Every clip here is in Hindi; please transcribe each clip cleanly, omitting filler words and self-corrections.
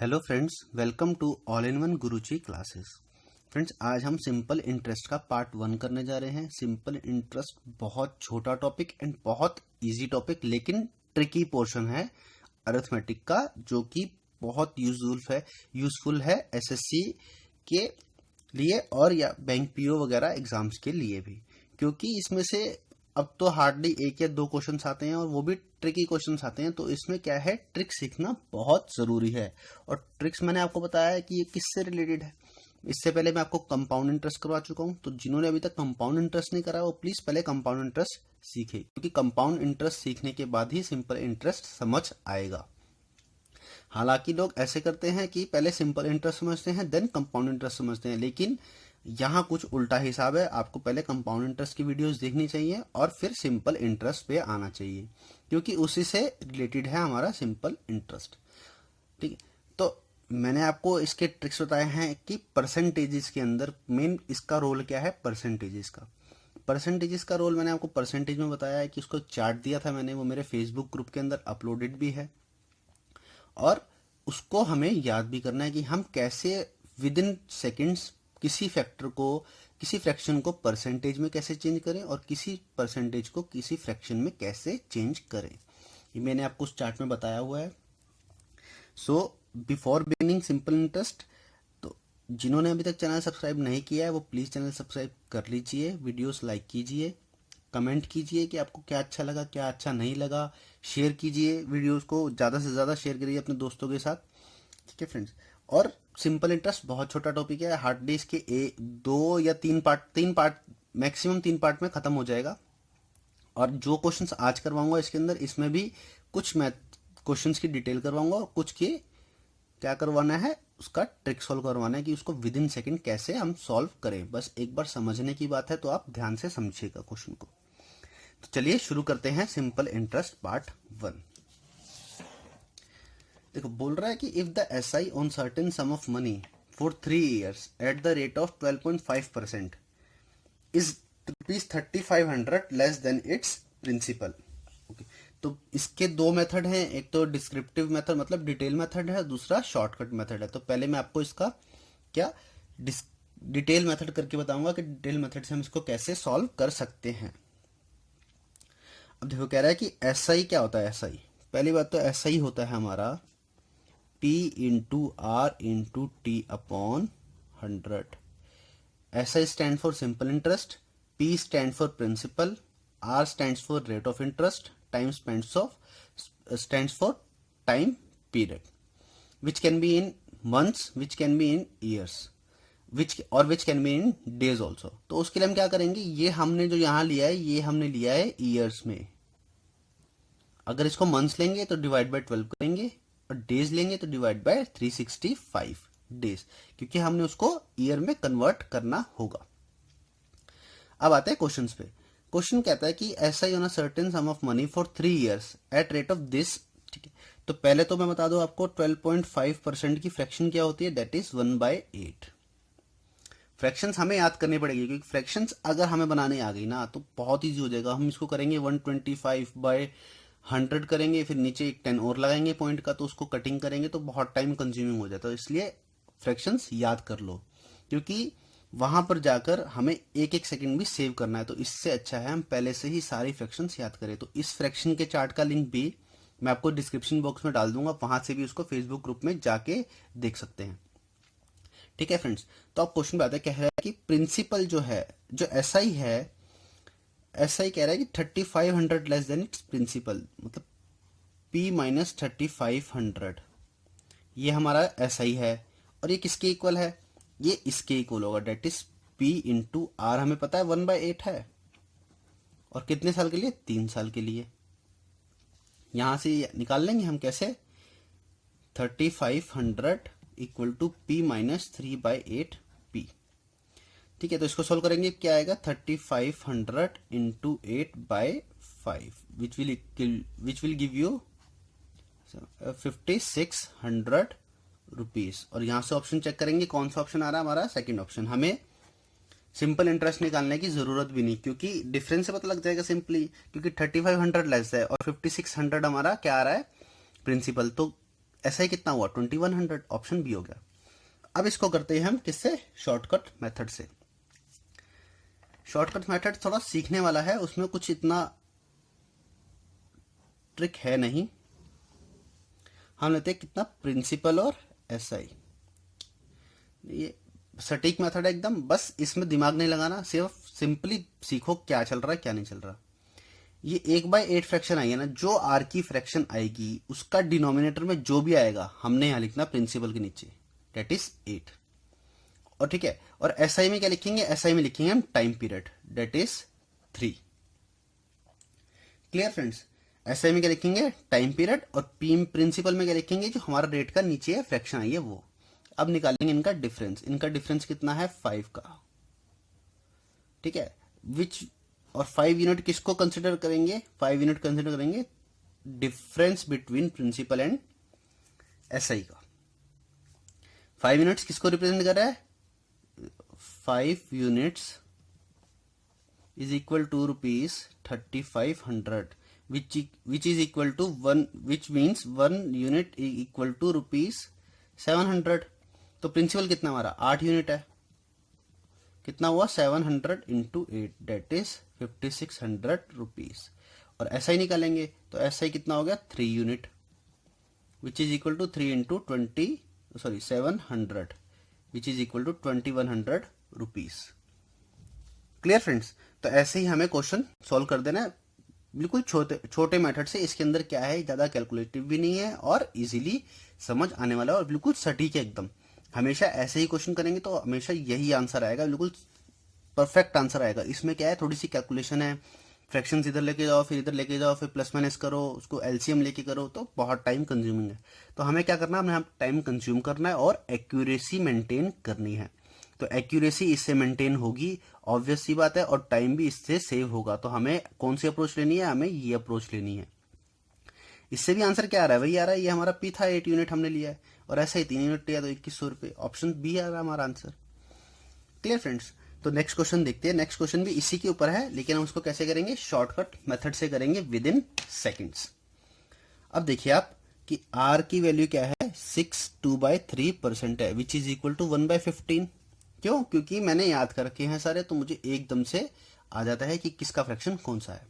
Hello friends, welcome to all in one Guruji classes. Friends, आज हम सिंपल इंटरेस्ट का पार्ट 1 करने जा रहे हैं। सिंपल इंटरेस्ट बहुत छोटा टॉपिक एंड बहुत इजी टॉपिक, लेकिन ट्रिकी पोर्शन है अरिथमेटिक का, जो कि बहुत यूजफुल है एसएससी के लिए और या बैंक पीओ वगैरह एग्जाम्स के लिए भी, क्योंकि इसमें से अब तो हार्डली 1 या 2 क्वेश्चंस आते हैं और वो भी ट्रिकी क्वेश्चंस आते हैं। तो इसमें क्या है, ट्रिक सीखना बहुत जरूरी है। और ट्रिक्स मैंने आपको बताया है कि ये किससे रिलेटेड है। इससे पहले मैं आपको कंपाउंड इंटरेस्ट करवा चुका हूं, तो जिन्होंने अभी तक कंपाउंड इंटरेस्ट नहीं करा वो प्लीज पहले कंपाउंड इंटरेस्ट सीखे, क्योंकि कंपाउंड इंटरेस्ट सीखने के बाद ही सिंपल इंटरेस्ट समझ आएगा। हालांकि लोग ऐसे करते हैं कि पहले सिंपल इंटरेस्ट समझते हैं देन कंपाउंड इंटरेस्ट समझते हैं, लेकिन यहाँ कुछ उल्टा हिसाब है। आपको पहले कंपाउंड इंटरेस्ट की वीडियोस देखनी चाहिए और फिर सिंपल इंटरेस्ट पे आना चाहिए, क्योंकि उसी से रिलेटेड है हमारा सिंपल इंटरेस्ट। ठीक है, तो मैंने आपको इसके ट्रिक्स बताए हैं कि परसेंटेजेस के अंदर मेन इसका रोल क्या है। परसेंटेजेस का रोल मैंने आपको परसेंटेज में बताया है कि उसको चार्ट दिया था मैंने, वो मेरे फेसबुक ग्रुप के अंदर अपलोडेड भी है। और उसको हमें याद भी करना है कि हम कैसे विद इन सेकेंड्स किसी फ्रैक्शन को परसेंटेज में कैसे चेंज करें और किसी परसेंटेज को किसी फ्रैक्शन में कैसे चेंज करें, ये मैंने आपको उस चार्ट में बताया हुआ है। So before beginning simple interest, तो जिन्होंने अभी तक चैनल सब्सक्राइब नहीं किया है वो प्लीज चैनल सब्सक्राइब कर लीजिए, वीडियोस लाइक कीजिए, कमेंट कीजिए कि आपको क्या अच्छा लगा क्या अच्छा नहीं लगा, शेयर कीजिए, वीडियोस को ज़्यादा से ज़्यादा शेयर करिए अपने दोस्तों के साथ। ठीक है फ्रेंड्स, और सिंपल इंटरेस्ट बहुत छोटा टॉपिक है, हार्डली इसके 2 या 3 पार्ट मैक्सिमम 3 पार्ट में खत्म हो जाएगा। और जो क्वेश्चंस आज करवाऊंगा इसके अंदर, इसमें भी कुछ मैथ क्वेश्चंस की डिटेल करवाऊंगा और कुछ की क्या करवाना है, उसका ट्रिक सॉल्व करवाना है कि उसको विद इन सेकेंड कैसे हम सॉल्व करें। बस एक बार समझने की बात है, तो आप ध्यान से समझिएगा क्वेश्चन को। तो चलिए शुरू करते हैं सिंपल इंटरेस्ट पार्ट 1। देखो, बोल रहा है कि if the SI on certain sum of money for 3 years at the rate of 12.5% is ₹3500 less than its principal. Okay, तो इसके 2 मेथड हैं, एक तो डिस्क्रिप्टिव मेथड मतलब डिटेल मेथड है, दूसरा शॉर्टकट मेथड है। तो पहले मैं आपको इसका क्या डिटेल मेथड करके बताऊंगा कि डिटेल मेथड से हम इसको कैसे सॉल्व कर सकते हैं। अब देखो, कह रहा है कि एसआई क्या होता है। एसआई, पहली बात तो एसआई होता है हमारा P into R into T upon 100। SI stand for simple interest, P stand for principal, R stand for rate of interest, time stand for time period, which can be in months, which can be in years, which can be in days also. तो उसके लिए हम क्या करेंगे, ये हमने जो यहाँ लिया है ये हमने लिया है ईयर्स में। अगर इसको मंथ्स लेंगे तो डिवाइड बाय 12 करेंगे, और डेज लेंगे तो डिवाइड बाय 365 डेज, क्योंकि हमने उसको ईयर में कन्वर्ट करना होगा। अब आते हैं क्वेश्चंस पे। क्वेश्चन कहता है कि SI on a certain sum of money for 3 years eight rate of this. ठीक है, तो पहले तो मैं बता दूं आपको 12.5% की फ्रैक्शन क्या होती है, दैट इज 1/8। फ्रैक्शंस हमें याद करनी पड़ेगी, क्योंकि फ्रैक्शंस अगर हमें बनाने आ गई ना तो बहुत ईजी हो जाएगा। हम इसको करेंगे 125/100 करेंगे, फिर नीचे एक 10 और लगाएंगे पॉइंट का, तो उसको कटिंग करेंगे तो बहुत टाइम कंज्यूमिंग हो जाता है। इसलिए फ्रैक्शंस याद कर लो, क्योंकि वहां पर जाकर हमें एक एक सेकंड भी सेव करना है। तो इससे अच्छा है हम पहले से ही सारी फ्रैक्शंस याद करें। तो इस फ्रैक्शन के चार्ट का लिंक भी मैं आपको डिस्क्रिप्शन बॉक्स में डाल दूंगा, वहां से भी उसको फेसबुक ग्रुप में जाके देख सकते हैं। ठीक है फ्रेंड्स, तो अब क्वेश्चन पे आते हैं। कह रहा है कि प्रिंसिपल जो है, जो एसआई है, एसआई कह रहा है कि 3500 लेस देन इट्स प्रिंसिपल, मतलब P माइनस 3500, ये हमारा एसआई है। और ये किसके इक्वल है, ये इसके इक्वल होगा, that is P into R. हमें पता है 1/8 है, और कितने साल के लिए, 3 साल के लिए। यहां से निकाल लेंगे हम कैसे, 3500 equal to P minus 3/8P। ठीक है, तो इसको सोल्व करेंगे, क्या आएगा, 3500 into 8/5 which will give you 5600 rupees. और यहां से ऑप्शन चेक करेंगे, कौन सा ऑप्शन आ रहा है, हमारा सेकंड ऑप्शन। हमें सिंपल इंटरेस्ट निकालने की जरूरत भी नहीं, क्योंकि डिफरेंस से पता लग जाएगा सिंपली, क्योंकि 3500 लेस है और 5600 हमारा क्या आ रहा है, प्रिंसिपल। तो SI कितना हुआ 2100, ऑप्शन बी हो गया। अब इसको करते हैं हम किससे, शॉर्टकट मेथड से। शॉर्टकट मेथड थोड़ा सीखने वाला है, उसमें कुछ इतना ट्रिक है नहीं। हम लेते हैं कितना, प्रिंसिपल और SI। ये सटीक मेथड है एकदम, बस इसमें दिमाग नहीं लगाना, सिर्फ सिंपली सीखो क्या चल रहा है क्या नहीं चल रहा। ये 1/8 फ्रैक्शन आई है ना, जो आर की फ्रैक्शन आएगी उसका डिनोमिनेटर में जो भी आएगा हमने यहां लिखना प्रिंसिपल के नीचे, डेट इज 8। और ठीक है, और SI में क्या लिखेंगे, SI में लिखेंगे हम time period, that is 3। Clear friends, SI में क्या लिखेंगे, टाइम पीरियड, और प्रिंसिपल में क्या लिखेंगे, जो हमारा रेट का नीचे है फ्रैक्शन आई है वो। अब निकालेंगे इनका डिफरेंस, इनका डिफरेंस कितना है 5 का, ठीक है। विच और 5 यूनिट किसको कंसिडर करेंगे, 5 यूनिट कंसिडर करेंगे difference between principal and SI का। 5 यूनिट्स किसको रिप्रेजेंट कर रहा है, 5 units is equal to rupees 3500, which is equal to 1, which means 1 unit is equal to rupees 700। तो प्रिंसिपल कितना हमारा 8 यूनिट है, कितना हुआ 700 इंटू 8, डेट इज 5600 रुपीज। और SI निकालेंगे तो SI कितना हो गया 3 unit, which is equal to 3 into 700, which is equal to 2100 rupees. Clear friends, तो ऐसे ही हमें क्वेश्चन सॉल्व कर देना है, बिल्कुल छोटे छोटे मेथड से। इसके अंदर क्या है, ज्यादा कैलकुलेटिव भी नहीं है और इजीली समझ आने वाला है और बिल्कुल सटीक है एकदम। हमेशा ऐसे ही क्वेश्चन करेंगे तो हमेशा यही आंसर आएगा, बिल्कुल परफेक्ट आंसर आएगा। इसमें क्या है, थोड़ी सी कैलकुलेशन है, फ्रैक्शंस इधर लेके जाओ फिर इधर लेके जाओ फिर प्लस माइनस करो, उसको LCM लेके करो, तो बहुत टाइम कंज्यूमिंग है। तो हमें क्या करना है, हमें टाइम कंज्यूम करना है और एक्यूरेसी मेंटेन करनी है। तो एक्यूरेसी इससे मेंटेन होगी, ऑब्वियस सी बात है, और टाइम भी इससे सेव होगा। तो हमें कौन सी अप्रोच लेनी है, हमें ये अप्रोच लेनी है। इससे भी आंसर क्या आ रहा है, वही आ रहा है, ये हमारा P था 8 यूनिट हमने लिया है, और ऐसा ही 3 यूनिट लिया तो 2100 रुपये, ऑप्शन बी आ रहा है हमारा आंसर। क्लियर फ्रेंड्स, तो नेक्स्ट क्वेश्चन देखते हैं। नेक्स्ट क्वेश्चन भी इसी के ऊपर है, लेकिन हम उसको कैसे करेंगे, शॉर्टकट मेथड से करेंगे, विद इन सेकेंड्स। अब देखिए आप कि R की वैल्यू क्या है, 62/3% है, विच इज इक्वल टू 1/15। क्यों, क्योंकि मैंने याद कर रखे हैं सारे, तो मुझे एकदम से आ जाता है कि किसका फ्रैक्शन कौन सा है।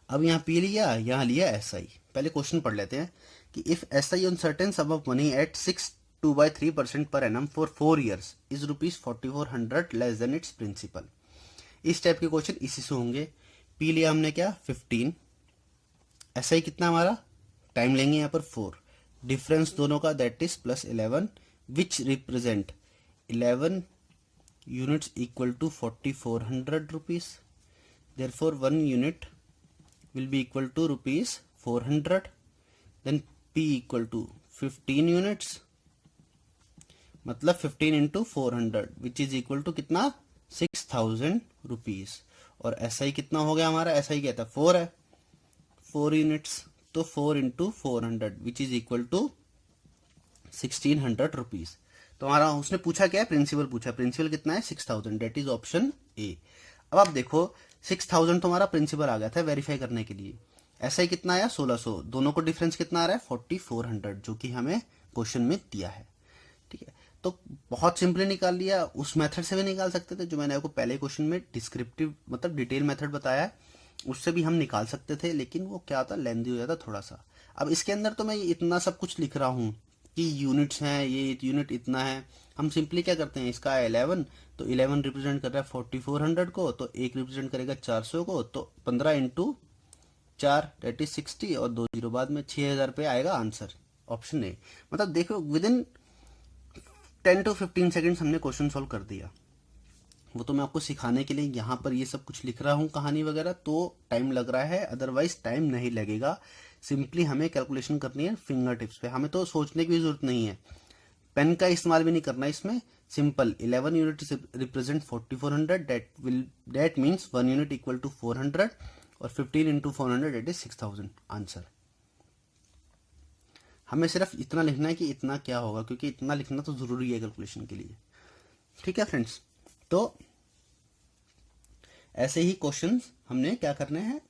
अब यहाँ P लिया, यहाँ लिया SI। पहले क्वेश्चन पढ़ लेते हैं कि if SI on certain sum of money at 62/3% per annum for 4 years is ₹4400 less than its principal. इस टाइप के क्वेश्चन इसी से होंगे। P लिया हमने क्या 15, SI कितना हमारा, टाइम लेंगे यहाँ पर 4, डिफरेंस दोनों का that is +11, which represent 11 units equal to 4400 rupees. Therefore 1 unit will be equal to rupees 400. Then P equal to 15 units, मतलब 15 into 400 which is equal to कितना 6000 rupees। और SI कितना हो गया हमारा, SI क्या था 4 है, 4 units, तो 4 into 400 which is equal to 1600 rupees। तो हमारा उसने पूछा क्या है, प्रिंसिपल पूछा, प्रिंसिपल कितना है 6000, डेट इज ऑप्शन ए। अब आप देखो 6000 तो हमारा प्रिंसिपल आ गया था वेरीफाई करने के लिए, SI कितना आया 1600, दोनों को डिफरेंस कितना आ रहा है 4400, जो कि हमें क्वेश्चन में दिया है। ठीक है, तो बहुत सिंपली निकाल लिया। उस मेथड से भी निकाल सकते थे जो मैंने आपको पहले क्वेश्चन में डिस्क्रिप्टिव मतलब डिटेल मेथड बताया है, उससे भी हम निकाल सकते थे, लेकिन वो क्या होता लेंदी हो जाता थोड़ा सा। अब इसके अंदर तो मैं इतना सब कुछ लिख रहा हूँ कि यूनिट्स हैं, ये यूनिट इतना है, हम सिंपली क्या करते हैं, इसका 11 तो 11 रिप्रेजेंट कर रहा है 4400 को, तो एक रिप्रेजेंट करेगा 400 को, तो 15 इंटू 4 डेट इज 60, और 2 जीरो बाद में 6000 पे आएगा आंसर, ऑप्शन ए। मतलब देखो विद इन 10 to 15 सेकेंड्स हमने क्वेश्चन सॉल्व कर दिया। वो तो मैं आपको सिखाने के लिए यहाँ पर ये सब कुछ लिख रहा हूँ कहानी वगैरह, तो टाइम लग रहा है, अदरवाइज टाइम नहीं लगेगा। सिंपली हमें कैलकुलेशन करनी है फिंगर टिप्स पे, हमें तो सोचने की भी जरूरत नहीं है, पेन का इस्तेमाल भी नहीं करना है इसमें। Simple 11 unit represent 4400, that means 1 unit equal to 400, और 15 इंटू 400 डेट इज 6000 आंसर। हमें सिर्फ इतना लिखना है कि इतना क्या होगा, क्योंकि इतना लिखना तो जरूरी है कैलकुलेशन के लिए। ठीक है फ्रेंड्स, तो ऐसे ही क्वेश्चंस हमने क्या करने हैं,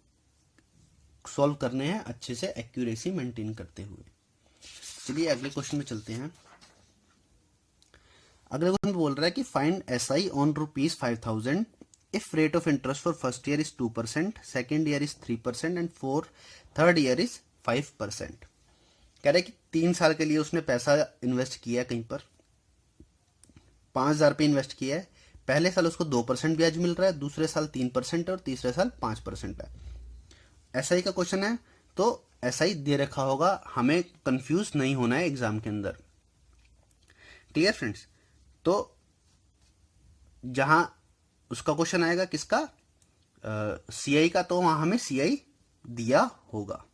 सॉल्व करने हैं अच्छे से एक्यूरेसी मेंटेन करते हुए। चलिए अगले क्वेश्चन में चलते हैं। अगले क्वेश्चन में बोल रहा है कि find SI on ₹5,000 if rate of interest for first year is 2%, second year is 3% and for third year is 5%। कह रहा है कि 3 साल के लिए उसने पैसा इन्वेस्ट किया है, कहीं पर 5,000 पे इन्वेस्ट किया है। पहले साल उसको 2% ब्याज मिल रहा है, दूसरे साल 3% है और तीसरे साल 5% है। SI का क्वेश्चन है तो SI दे रखा होगा, हमें कंफ्यूज नहीं होना है एग्जाम के अंदर। Clear friends? तो जहां उसका क्वेश्चन आएगा किसका, CI का, तो वहां हमें CI दिया होगा।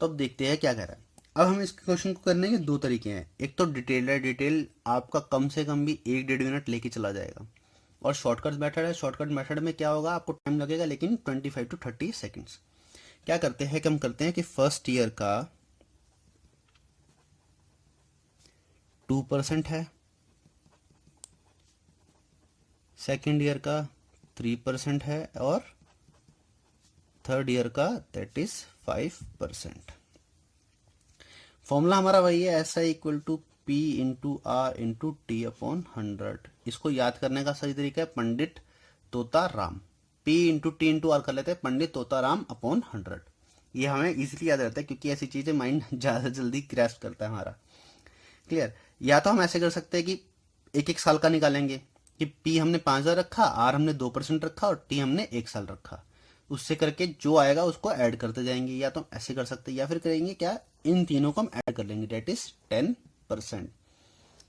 तो अब देखते हैं क्या कह रहा है। अब हम इस क्वेश्चन को करने के 2 तरीके हैं। एक तो डिटेल है, डिटेल आपका कम से कम भी 1-1.5 मिनट लेके चला जाएगा, और शॉर्टकट मेथड है। शॉर्टकट मेथड में क्या होगा, आपको टाइम लगेगा लेकिन 25 to 30 सेकेंड्स। क्या करते हैं कि हम करते हैं कि फर्स्ट ईयर का 2% है, सेकेंड ईयर का 3% है और थर्ड ईयर का दैट इज 5%। फॉर्मूला हमारा वही है, SI equal to P into R into T/100। इसको याद करने का सही तरीका है पंडित तोता Ram. P into T into R कर लेते हैं, पंडित तोता राम अपॉन 100। ये हमें इजीली याद रहता है क्योंकि ऐसी चीजें माइंड ज्यादा जल्दी ग्रैस्प करता है हमारा। क्लियर? या तो हम ऐसे कर सकते हैं कि 1-1 साल का निकालेंगे कि P हमने 5,000 रखा, R हमने 2% रखा और T हमने 1 साल रखा। उससे करके जो आएगा उसको ऐड करते जाएंगे। या तो हम ऐसे कर सकते हैं या फिर करेंगे क्या, इन तीनों को हम ऐड कर लेंगे, डेट इज 10%।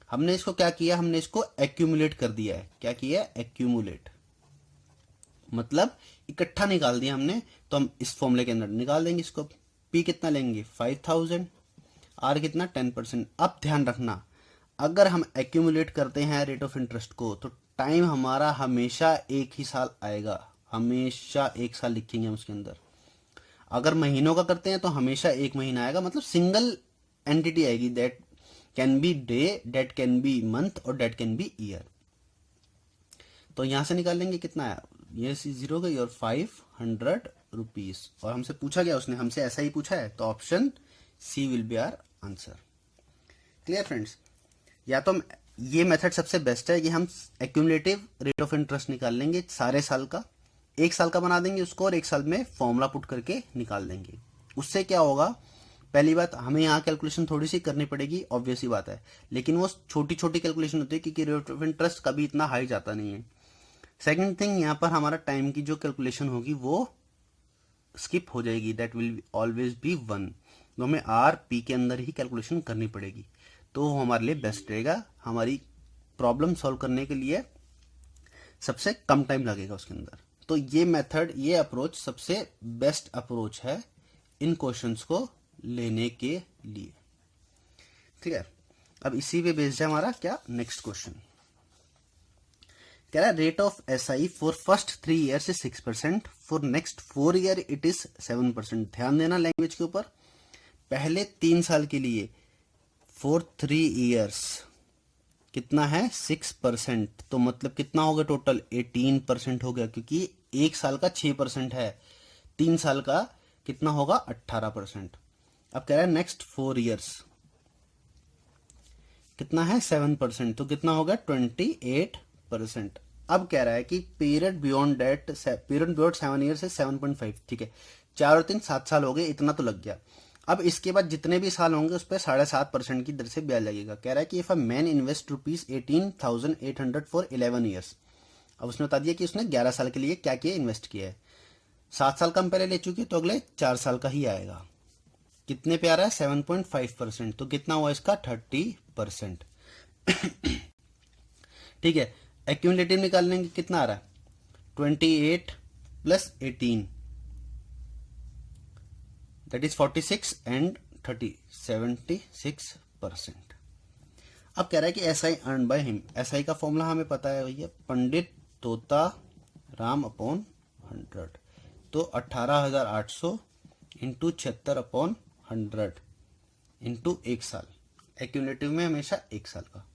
हमने इसको क्या किया, हमने इसको एक्यूमुलेट कर दिया है। क्या किया है, एक्यूमुलेट, मतलब इकट्ठा निकाल दिया हमने। तो हम इस फॉर्मूले के अंदर निकाल देंगे इसको। P कितना लेंगे 5,000, R कितना 10%। अब ध्यान रखना, अगर हम एक्यूमुलेट करते हैं रेट ऑफ इंटरेस्ट को तो टाइम हमारा हमेशा एक ही साल आएगा, हमेशा 1 साल लिखेंगे हम उसके अंदर। अगर महीनों का करते हैं तो हमेशा 1 महीना आएगा, मतलब सिंगल एंटिटी आएगी, that can be day, that can be month और दैट कैन बी ईयर। तो यहां से निकाल लेंगे कितना आया, ये 0 गई और 500 रुपीज। और हमसे पूछा गया, उसने हमसे ऐसा ही पूछा है, तो option C will be our answer. Clear friends? या तो हम, ये मेथड सबसे बेस्ट है कि हम एक्यूमुलेटिव रेट ऑफ इंटरेस्ट निकाल लेंगे सारे साल का, 1 साल का बना देंगे उसको और 1 साल में फॉर्मूला पुट करके निकाल देंगे। उससे क्या होगा, पहली बात हमें यहाँ कैलकुलेशन थोड़ी सी करनी पड़ेगी, ऑब्वियस ही बात है, लेकिन वो छोटी छोटी कैलकुलेशन होती है क्योंकि रेट ऑफ इंटरेस्ट कभी इतना हाई जाता नहीं है। सेकेंड थिंग, यहाँ पर हमारा टाइम की जो कैलकुलेशन होगी वो स्किप हो जाएगी, दैट विल ऑलवेज बी 1। तो हमें RP के अंदर ही कैलकुलेशन करनी पड़ेगी, तो वो हमारे लिए बेस्ट रहेगा। हमारी प्रॉब्लम सॉल्व करने के लिए सबसे कम टाइम लगेगा उसके अंदर। तो ये मेथड, ये अप्रोच सबसे बेस्ट अप्रोच है इन क्वेश्चंस को लेने के लिए। क्लियर? अब इसी पे बेस्ड है हमारा क्या नेक्स्ट क्वेश्चन। कह रहा है rate of SI for first 3 years is 6%, for next 4 year it is 7%। ध्यान देना लैंग्वेज के ऊपर। पहले 3 साल के लिए फॉर 3 ईयर्स कितना है 6%, तो मतलब कितना हो गया टोटल 18% हो गया, क्योंकि 1 साल का 6% है, 3 साल का कितना होगा 18%। अब कह रहा है नेक्स्ट 4 ईयर्स कितना है 7%, तो कितना होगा 28%। अब कह रहा है कि period beyond that, period beyond 7 years है 7.5। ठीक है, 4 और 3 7 साल हो गए, इतना तो लग गया। अब इसके बाद जितने भी साल होंगे उस पर 7.5% की दर से ब्याज लगेगा। कह रहा है कि if a man invest ₹18,800 for 11 years. अब उसने बता दिया कि उसने 11 साल के लिए क्या किया, इन्वेस्ट किया है। 7 साल का हम पहले ले चुके, तो अगले 4 साल का ही आएगा। कितने पे आ रहा है 7.5%, तो कितना हुआ इसका 30%। ठीक है, एक्यूमुलेटिव निकाल लेंगे, कितना आ रहा है 28 + 18 दैट इज 46 एंड 30 76%। अब कह रहा है कि SI earn by him. SI का फॉर्मूला हमें पता है भैया, पंडित तोता राम अपॉन 100। तो 18,800 इंटू 76/100 इंटू 1 साल। एक्यूमुलेटिव में हमेशा 1 साल का।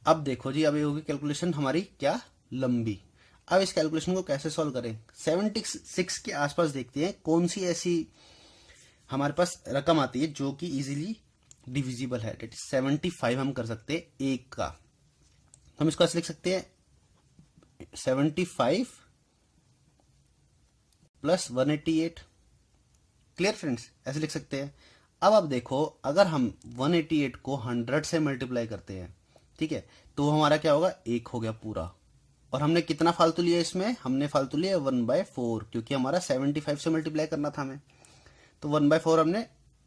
अब देखो जी, अब ये होगी कैलकुलेशन हमारी क्या लंबी। अब इस कैलकुलेशन को कैसे सॉल्व करें, 76 के आसपास देखते हैं कौन सी ऐसी हमारे पास रकम आती है जो कि इजीली डिविजिबल है, डेट इज 75 हम कर सकते हैं एक का। हम इसको ऐसे लिख सकते हैं 75 प्लस 188। क्लियर फ्रेंड्स, ऐसे लिख सकते हैं। अब आप देखो, अगर हम 188 को 100 से मल्टीप्लाई करते हैं, ठीक है, तो हमारा क्या होगा, 1 हो गया पूरा। और हमने कितना फालतू लिया इसमें, हमने फालतू लिया 1/4, क्योंकि हमारा 75 से मल्टीप्लाई करना था हमें, तो 1/4 हमने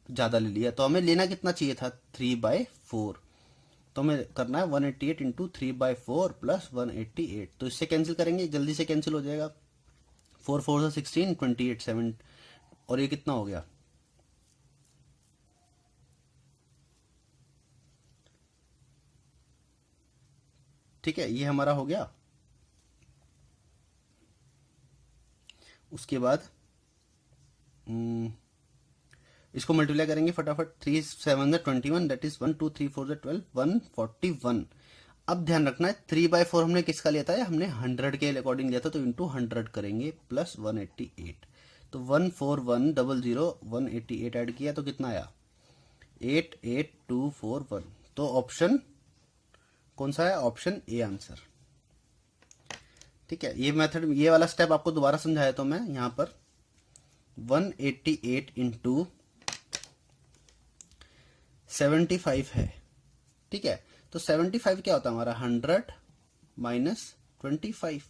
ज्यादा ले लिया। तो हमें लेना कितना चाहिए था, 3/4। तो हमें करना है 188 इंटू 3/4 प्लस 188। तो इससे कैंसिल करेंगे, जल्दी से कैंसिल हो जाएगा। 4 4 से 16, 28 7, और ये कितना हो गया, ठीक है, ये हमारा हो गया। उसके बाद इसको मल्टीप्लाई करेंगे फटाफट। 3 7 21, दैट इज 1 2 3 4 12, 141। अब ध्यान रखना है 3/4 हमने किसका लिया था, हमने 100 के अकॉर्डिंग लिया था, तो इंटू 100 करेंगे प्लस 188। तो 14100 188 ऐड किया तो कितना आया, 88241। तो ऑप्शन कौन सा है, ऑप्शन ए आंसर। ठीक है, ये मेथड, ये वाला स्टेप आपको दोबारा समझाया तो मैं यहां पर 188 इंटू 75 है, ठीक है। तो 75 क्या होता है हमारा, 100 माइनस 25,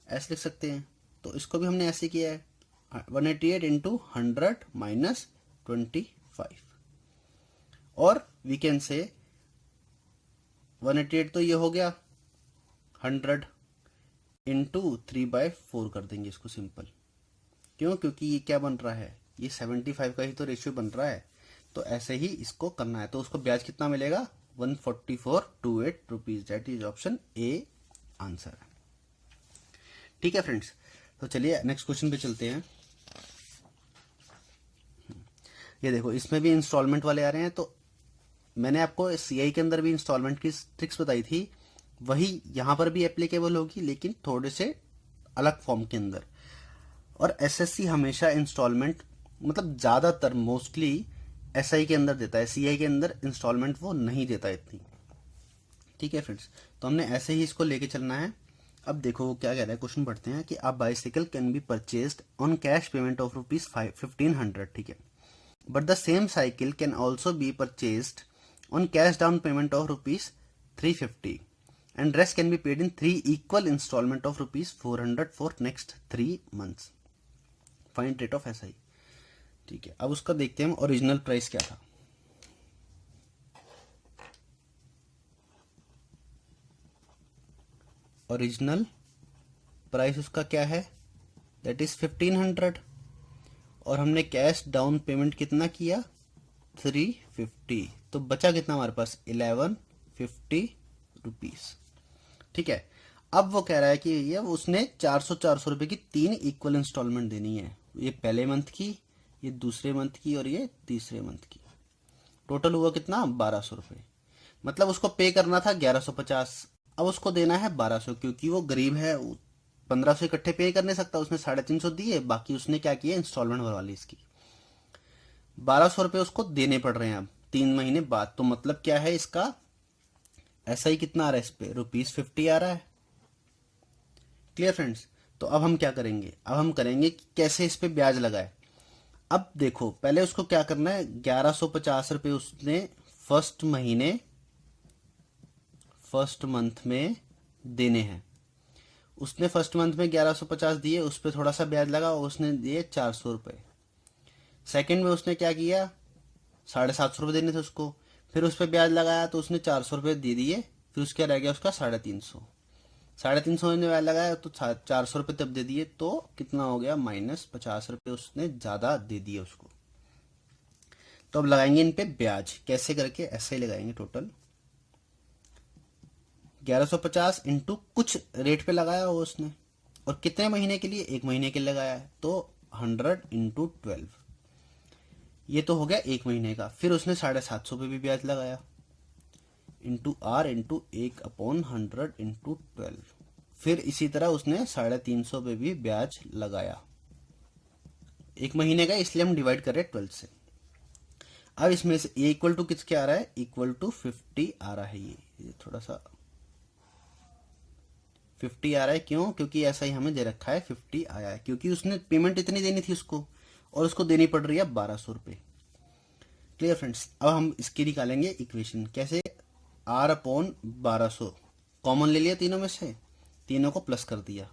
ऐसे लिख सकते हैं। तो इसको भी हमने ऐसे किया है, 188 इंटू 100 माइनस 25, और वी कैन से 188 तो ये हो गया, 100 इंटू 3/4 कर देंगे इसको सिंपल। क्यों, क्योंकि ये क्या बन रहा है, ये 75 का ही तो रेशियो बन रहा है, तो ऐसे ही इसको करना है। तो उसको ब्याज कितना मिलेगा, 14428 rupees, that is option A answer. ठीक है फ्रेंड्स, तो चलिए नेक्स्ट क्वेश्चन पे चलते हैं। ये देखो, इसमें भी इंस्टॉलमेंट वाले आ रहे हैं। तो मैंने आपको सीआई के अंदर भी इंस्टॉलमेंट की ट्रिक्स बताई थी, वही यहां पर भी एप्लीकेबल होगी, लेकिन थोड़े से अलग फॉर्म के अंदर। और एसएससी हमेशा इंस्टॉलमेंट, मतलब ज्यादातर मोस्टली एसआई के अंदर देता है, सीआई के अंदर इंस्टॉलमेंट वो नहीं देता इतनी। ठीक है फ्रेंड्स, तो हमने ऐसे ही इसको लेके चलना है। अब देखो वो क्या कह रहा है, क्वेश्चन पढ़ते हैं कि a bicycle can be purchased on cash payment of ₹1500, ठीक है, but the same cycle can also be purchased on cash down payment of ₹350 and rest can be paid in 3 equal installment of ₹400 for next 3 months. Find rate of SI. ठीक है, अब उसका देखते हैं हम ओरिजिनल प्राइस क्या था। ओरिजिनल प्राइस उसका क्या है, दैट इज 1500, और हमने कैश डाउन पेमेंट कितना किया, 350, तो बचा कितना हमारे पास, 1150 रुपीज। ठीक है, अब वो कह रहा है कि ये उसने 400 रुपए की 3 इक्वल इंस्टॉलमेंट देनी है, ये पहले मंथ की, ये दूसरे मंथ की, और ये तीसरे मंथ की। टोटल हुआ कितना, 1200 रुपए। मतलब उसको पे करना था 1150, अब उसको देना है 1200, क्योंकि वो गरीब है, 1500 इकट्ठे पे कर नहीं सकता, उसने 350 दिए, बाकी उसने क्या किया, इंस्टॉलमेंट भरवा ली इसकी। 1200 रुपए उसको देने पड़ रहे हैं अब 3 महीने बाद। तो मतलब क्या है इसका, ऐसा ही कितना आ रहा है इस पे, ₹50 आ रहा है। क्लियर फ्रेंड्स, तो अब हम क्या करेंगे, अब हम करेंगे कि कैसे इस पे ब्याज लगाए। अब देखो, पहले उसको क्या करना है, 1150 रुपए उसने फर्स्ट मंथ में देने हैं। उसने फर्स्ट मंथ में 1150 दिए, उस पर थोड़ा सा ब्याज लगा, उसने दिए 400 रुपए। सेकेंड में उसने क्या किया, 750 रुपए देने थे उसको, फिर उस पर ब्याज लगाया, तो उसने 400 रुपए दे दिए, फिर उसका रह गया उसका 350 में ब्याज लगाया, तो 400 रुपए तब दे दिए, तो कितना हो गया, -50 रुपए उसने ज्यादा दे दिए उसको। तो अब लगाएंगे इन पे ब्याज, कैसे करके, ऐसे ही लगाएंगे। टोटल 1150 इंटू कुछ रेट पे लगाया हो उसने, और कितने महीने के लिए, 1 महीने के लिए लगाया है, तो 100 इंटू 12, ये तो हो गया 1 महीने का। फिर उसने 750 पे भी ब्याज लगाया, इंटू R इंटू 1/100 इंटू 12। फिर इसी तरह उसने 350 पे भी ब्याज लगाया। 1 महीने का, इसलिए हम डिवाइड कर रहे हैं 12 से। अब इसमें से ए इक्वल टू किसके आ रहा है, इक्वल टू 50 आ रहा है। ये थोड़ा सा 50 आ रहा है, क्यों, क्योंकि ऐसा ही हमें दे रखा है 50 आया है, क्योंकि उसने पेमेंट इतनी देनी थी उसको, और उसको देनी पड़ रही है 1200 रुपये। Clear friends. अब हम इसकी निकालेंगे इक्वेशन, कैसे, r अपॉन 1200 कॉमन ले लिया तीनों में से, तीनों को प्लस कर दिया,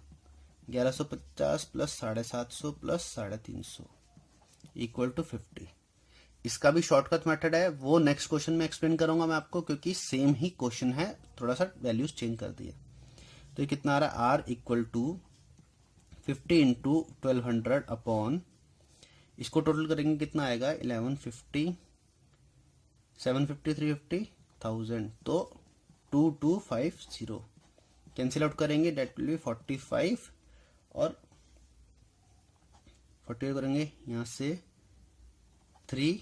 1150 प्लस 750 प्लस 350 इक्वल टू 50। इसका भी शॉर्टकट मेथड है, वो नेक्स्ट क्वेश्चन में एक्सप्लेन करूंगा मैं आपको, क्योंकि सेम ही क्वेश्चन है, थोड़ा सा वैल्यूज चेंज कर दिया। तो ये कितना आ रहा है, r equal to 50 into 1200 upon, इसको टोटल करेंगे कितना आएगा, 1150 750 350 1000, तो 2250 कैंसिल आउट करेंगे, डेट विल बी 45 और 40 करेंगे यहाँ से 3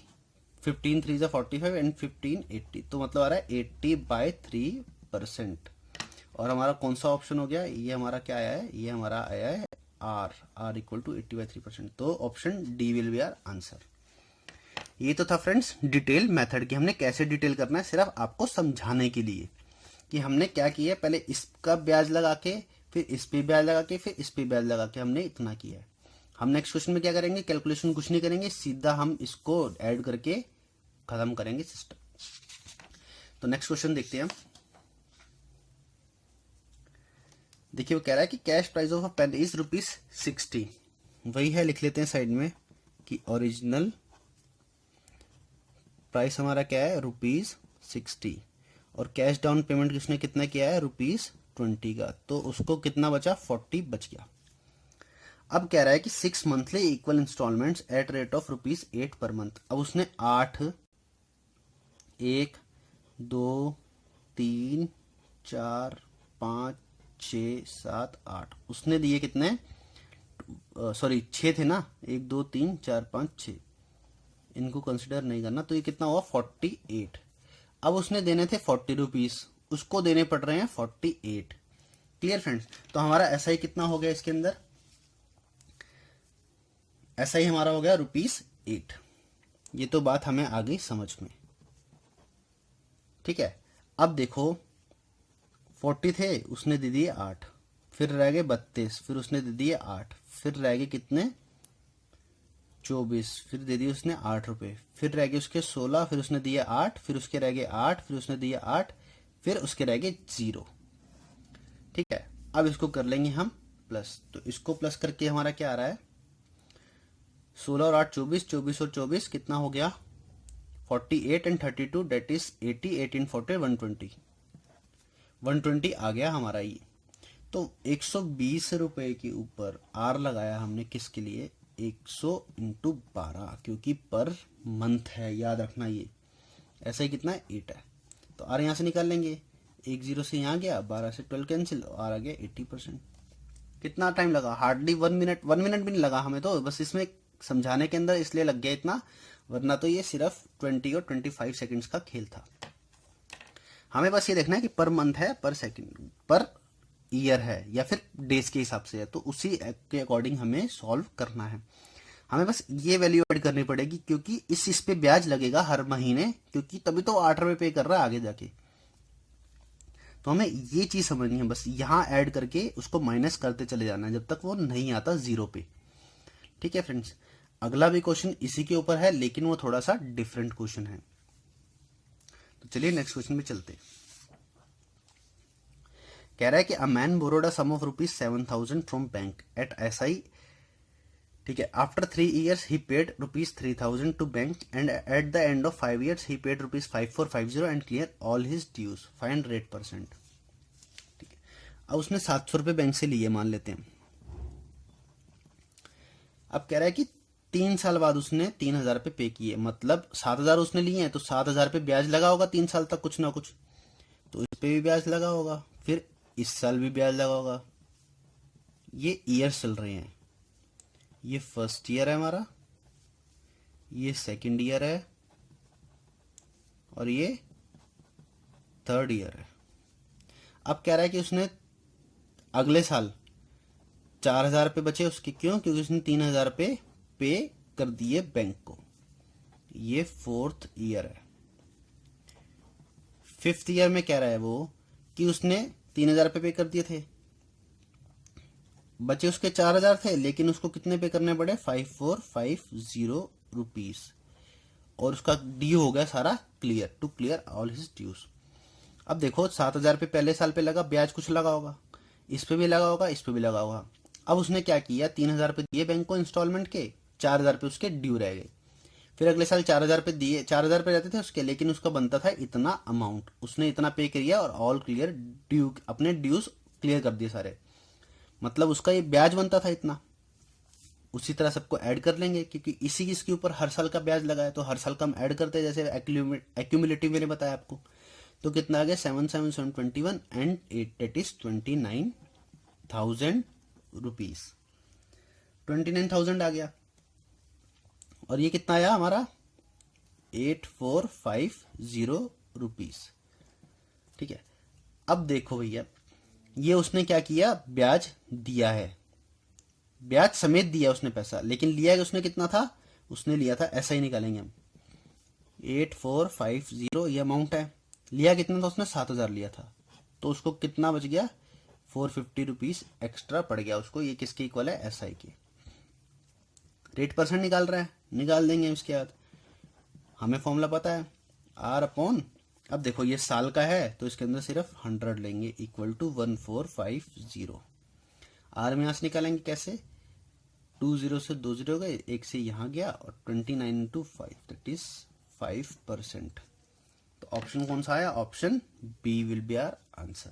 15 3 45 एंड 15 80, तो मतलब आ रहा है 80/3%। और हमारा कौन सा ऑप्शन हो गया, ये हमारा क्या आया है, ये हमारा आया है r इक्वल टू 80/3%, तो option D will be our answer. ये तो था फ्रेंड्स डिटेल मेथड की, हमने कैसे डिटेल करना है, सिर्फ आपको समझाने के लिए कि हमने क्या किया है, पहले इसका ब्याज लगा के, फिर इस पे ब्याज लगा के, फिर इस पे ब्याज लगा के हमने इतना किया है। हम नेक्स्ट क्वेश्चन में क्या करेंगे, कैलकुलेशन कुछ नहीं करेंगे, सीधा हम इसको ऐड करके खत्म करेंगे सिस्टम। तो नेक्स्ट क्वेश्चन देखते हैं हम। देखिए वो कह रहा है कि cash price of a pen is ₹60, वही है, लिख लेते हैं साइड में कि ओरिजिनल प्राइस हमारा क्या है, ₹60, और कैश डाउन पेमेंट किसने कितना किया है, ₹20 का, तो उसको कितना बचा, 40 बच गया। अब कह रहा है कि 6 monthly equal installments at rate of ₹8 per month. अब उसने 8 1 2 3 4 5 6 7 8 उसने दिए कितने, सॉरी 6 थे ना, 1 2 3 4 5 6, इनको कंसिडर नहीं करना, तो ये कितना हुआ 48। अब उसने देने थे 40 रुपीज, उसको देने पड़ रहे हैं 48। Clear friends. तो हमारा ऐसा ही कितना हो गया इसके अंदर, ऐसा ही हमारा हो गया ₹8। ये तो बात हमें आ गई समझ में, ठीक है। अब देखो 40 थे, उसने दे दिए 8, फिर रह गए 32, फिर उसने दे दिए 8, फिर रह गए कितने 24, फिर दे दिए उसने 8 रुपए, फिर रह गए उसके 16, फिर उसने दिए 8, फिर उसके रह गए 8, फिर उसने दिए 8, फिर उसके रह गए 0। ठीक है। अब इसको कर लेंगे हम प्लस, तो इसको प्लस करके हमारा क्या आ रहा है, 16 और 8 24, 24 और 24 कितना हो गया 48 एंड 32 डेट इज 80, 18 40 120, 120 आ गया हमारा ये। तो 120 रुपए के ऊपर आर लगाया हमने किसके लिए, 100 इंटू 12, क्योंकि पर मंथ है, याद रखना ये। ऐसा ही कितना है 8 है, तो आर यहाँ से निकाल लेंगे, 1 0 से यहाँ गया, 12 से 12 कैंसिल, आर आ गया 80%। कितना टाइम लगा, हार्डली 1 मिनट, 1 मिनट भी नहीं लगा हमें, तो बस इसमें समझाने के अंदर इसलिए लग गया इतना, वरना तो ये सिर्फ 20 और 25 सेकंड्स का खेल था। हमें बस ये देखना है कि पर मंथ है, पर सेकंड, पर ईयर है, या फिर डेज के हिसाब से है, तो उसी के अकॉर्डिंग हमें सॉल्व करना है। हमें बस ये वैल्यू ऐड करनी पड़ेगी, क्योंकि इस पे ब्याज लगेगा हर महीने, क्योंकि तभी तो 8 रुपए पे कर रहा है आगे जाके। तो हमें ये चीज समझनी है, बस यहाँ ऐड करके उसको माइनस करते चले जाना है जब तक वो नहीं आता 0 पे। ठीक है फ्रेंड्स। अगला भी क्वेश्चन इसी के ऊपर है, लेकिन वो थोड़ा सा डिफरेंट क्वेश्चन है। तो चलिए नेक्स्ट क्वेश्चन में चलते। कह रहा है कि a man borrowed a sum of ₹7,000 from bank at SI। ठीक है। After 3 years he paid ₹3,000 to bank and at the end of 5 years he paid ₹5450 and clear all his dues, find rate %। ठीक है। अब उसने 700 रुपये बैंक से लिए, मान लेते हैं। अब कह रहा है कि 3 साल बाद उसने 3,000 रुपये पे किए, मतलब 7,000 उसने लिए हैं, तो 7,000 पे ब्याज लगा होगा 3 साल तक कुछ ना कुछ, तो इस पे भी ब्याज लगा होगा, फिर इस साल भी ब्याज लगा होगा। ये ईयर चल रहे हैं, ये फर्स्ट ईयर है हमारा, ये सेकंड ईयर है, और ये थर्ड ईयर है। अब कह रहा है कि उसने अगले साल 4,000 रुपये बचे उसके, क्यों, क्योंकि उसने 3,000 रुपये पे कर दिए बैंक को। ये 4th ईयर है। 5th ईयर में कह रहा है वो कि उसने 3,000 रुपये पे कर दिए थे, बचे उसके 4,000 थे, लेकिन उसको कितने पे करने पड़े? 5450 रुपीज, और उसका ड्यू हो गया सारा clear, to clear all his dues. अब देखो 7,000 रुपये पहले साल पे लगा, ब्याज कुछ लगा होगा, इस पे भी लगा होगा, इस पे भी लगा होगा। अब उसने क्या किया, 3,000 रुपये दिए बैंक को इंस्टॉलमेंट के, 4,000 रुपये उसके ड्यू रह गए। फिर अगले साल 4,000 रुपये दिए, 4,000 रुपये रहते थे उसके, लेकिन उसका बनता था इतना अमाउंट, उसने इतना पे किया और ऑल क्लियर ड्यू, अपने ड्यूज क्लियर कर दिए सारे, मतलब उसका ये ब्याज बनता था इतना। उसी तरह सबको ऐड कर लेंगे, क्योंकि इसी इसके ऊपर हर साल का ब्याज लगा है, तो हर साल का हम ऐड करते हैं, जैसे एक्यूमुलेटिव मैंने बताया आपको। तो कितना आ गया? 7,721 एंड 8, दैट इज 29,000 रुपीज। 29,000 आ गया। और ये कितना आया हमारा? 8450 रुपीज। ठीक है। अब देखो भैया, ये उसने क्या किया, ब्याज दिया है, ब्याज समेत दिया उसने पैसा, लेकिन लिया है उसने कितना था? उसने लिया था, ऐसा ही निकालेंगे हम, 8450 ये अमाउंट है। लिया कितना था उसने? 7,000 लिया था, तो उसको कितना बच गया? 450 रुपीज एक्स्ट्रा पड़ गया उसको। ये किसके इक्वल है? SI के। रेट परसेंट निकाल रहा है, निकाल देंगे इसके बाद। हमें फॉर्मूला पता है, R अपॉन, अब देखो ये साल का है तो इसके अंदर सिर्फ 100 लेंगे, इक्वल टू 1450। R में यहां से निकालेंगे कैसे? 2 0 से 2 0 गए, एक से यहां गया, और 29 इंटू 5 दैट इज 5%। तो ऑप्शन कौन सा आया? Option B will be our answer.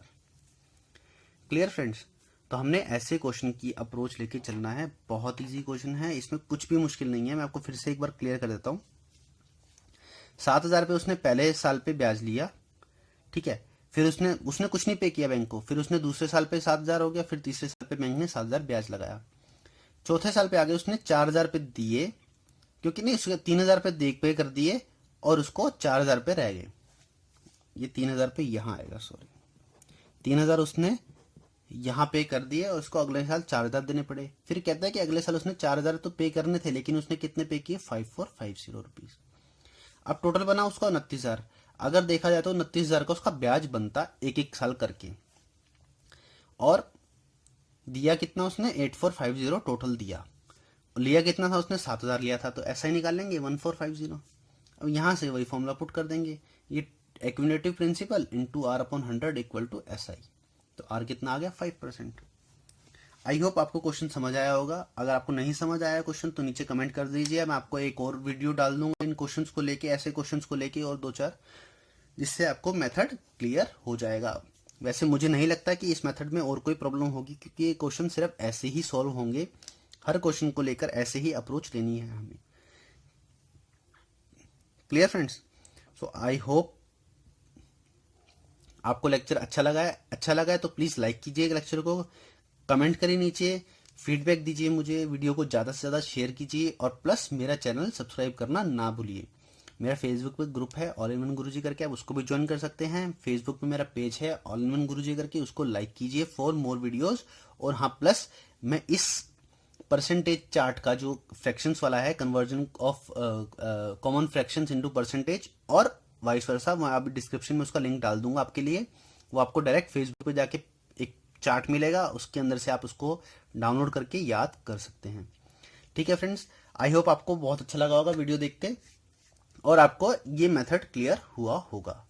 Clear friends? तो हमने ऐसे क्वेश्चन की अप्रोच लेके चलना है। बहुत इजी क्वेश्चन है, इसमें कुछ भी मुश्किल नहीं है। मैं आपको फिर से एक बार क्लियर कर देता हूं। 7,000 रुपये उसने पहले साल पे ब्याज लिया, ठीक है, फिर उसने कुछ नहीं पे किया बैंक को, फिर उसने दूसरे साल पे 7,000 हो गया, फिर तीसरे साल पे बैंक ने 7,000 ब्याज लगाया, चौथे साल पे आगे उसने 4,000 रुपये दिए, क्योंकि नहीं उसके 3,000 रुपये देख पे कर दिए और उसको 4,000 रुपये रह गए। ये 3,000 रुपये यहां आएगा, सॉरी 3,000 उसने यहां पे कर दिए और उसको अगले साल 4,000 देने पड़े। फिर कहता है कि अगले साल उसने 4,000 तो पे करने थे, लेकिन उसने कितने पे किए? 5450 रुपीज। अब टोटल बना उसका 29,000। अगर देखा जाए तो 29,000 का उसका ब्याज बनता एक एक साल करके, और दिया कितना उसने? 8450 टोटल दिया। लिया कितना था उसने? 7,000 लिया था, तो ऐसा ही निकाल लेंगे 1450। अब यहां से वही फॉर्मूला पुट कर देंगे, ये accumulative principal into R upon 100 equal to SI। तो R कितना आ गया? 5%। आई होप आपको क्वेश्चन समझ आया होगा। अगर आपको नहीं समझ आया क्वेश्चन तो नीचे कमेंट कर दीजिए, मैं आपको एक और वीडियो डाल दूंगा इन क्वेश्चंस को लेके, ऐसे क्वेश्चंस को लेके और 2-4, जिससे आपको मेथड क्लियर हो जाएगा। वैसे मुझे नहीं लगता कि इस मेथड में और कोई प्रॉब्लम होगी, क्योंकि ये क्वेश्चन सिर्फ ऐसे ही सॉल्व होंगे, हर क्वेश्चन को लेकर ऐसे ही अप्रोच लेनी है हमें। Clear friends? So I hope आपको लेक्चर अच्छा लगा है तो प्लीज लाइक कीजिए लेक्चर को, कमेंट करिए नीचे, फीडबैक दीजिए मुझे, वीडियो को ज्यादा से ज्यादा शेयर कीजिए, और प्लस मेरा चैनल सब्सक्राइब करना ना भूलिए। मेरा फेसबुक पे ग्रुप है ऑल इन वन गुरुजी करके, आप उसको भी ज्वाइन कर सकते हैं। फेसबुक पे मेरा पेज है ऑल इन वन गुरुजी करके, उसको लाइक कीजिए फॉर मोर वीडियोस। और हाँ, प्लस मैं इस परसेंटेज चार्ट का जो फ्रैक्शंस वाला है, conversion of common fractions into percentage और वाइस वर्सा, मैं अभी डिस्क्रिप्शन में उसका लिंक डाल दूंगा आपके लिए। वो आपको डायरेक्ट फेसबुक पे जाके एक चार्ट मिलेगा, उसके अंदर से आप उसको डाउनलोड करके याद कर सकते हैं। ठीक है फ्रेंड्स, आई होप आपको बहुत अच्छा लगा होगा वीडियो देख के, और आपको ये मेथड क्लियर हुआ होगा।